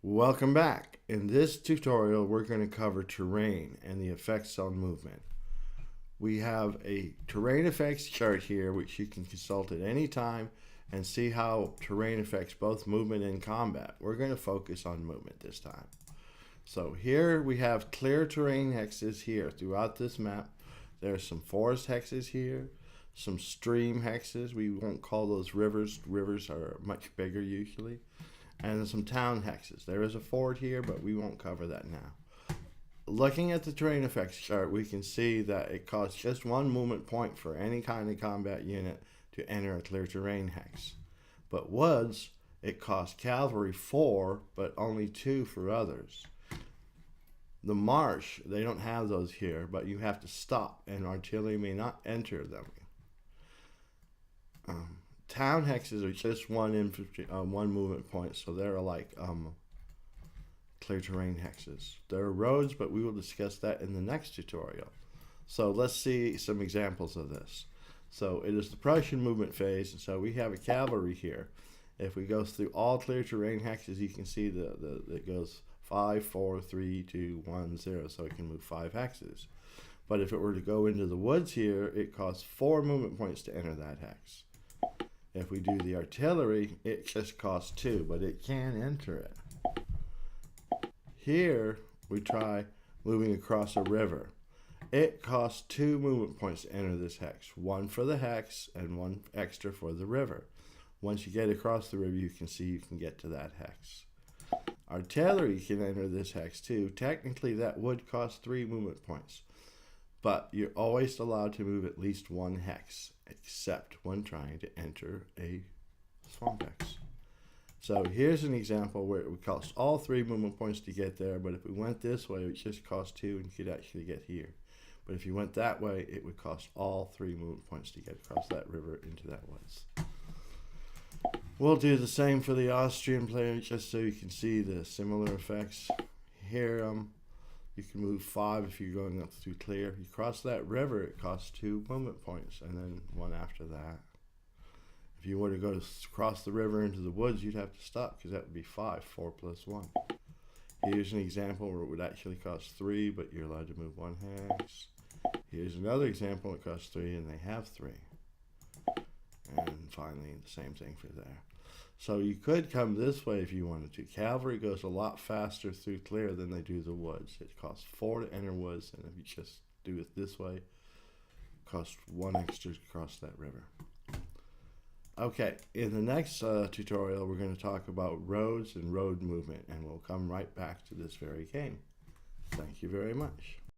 Welcome back. In this tutorial, we're going to cover terrain and the effects on movement. We have a terrain effects chart here, which you can consult at any time and see how terrain affects both movement and combat. We're going to focus on movement this time. So here we have clear terrain hexes here throughout this map. There's some forest hexes here, some stream hexes. We won't call those rivers. Rivers are much bigger usually. And some town hexes. There is a fort here, but we won't cover that now. Looking at the terrain effects chart, we can see that it costs just one movement point for any kind of combat unit to enter a clear terrain hex. But woods, it costs cavalry 4, but only 2 for others. The marsh, they don't have those here, but you have to stop, and artillery may not enter them. Town hexes are just one movement point, so they're like clear terrain hexes. There are roads, but we will discuss that in the next tutorial. So let's see some examples of this. So it is the Prussian movement phase, and so we have a cavalry here. If we go through all clear terrain hexes, you can see it goes 5, 4, 3, 2, 1, 0, so it can move 5 hexes. But if it were to go into the woods here, it costs 4 movement points to enter that hex. If we do the artillery, it just costs 2, but it can enter it. Here, we try moving across a river. It costs 2 movement points to enter this hex. 1 for the hex and 1 extra for the river. Once you get across the river, you can see you can get to that hex. Artillery can enter this hex too. Technically, that would cost 3 movement points. But you're always allowed to move at least 1 hex, except when trying to enter a swamp hex. So here's an example where it would cost all 3 movement points to get there, but if we went this way, it would just cost 2 and you could actually get here. But if you went that way, it would cost all 3 movement points to get across that river into that woods. We'll do the same for the Austrian player, just so you can see the similar effects. Here, you can move 5 if you're going up through clear. If you cross that river, it costs 2 movement points, and then 1 after that. If you were to go to cross the river into the woods, you'd have to stop, because that would be 5, 4 plus 1. Here's an example where it would actually cost 3, but you're allowed to move 1 hex. Here's another example, it costs 3, and they have 3. And finally, the same thing for there. So you could come this way if you wanted to. Cavalry goes a lot faster through clear than they do the woods. It costs 4 to enter woods, and if you just do it this way, it costs 1 extra to cross that river. Okay, in the next tutorial, we're going to talk about roads and road movement, and we'll come right back to this very game. Thank you very much.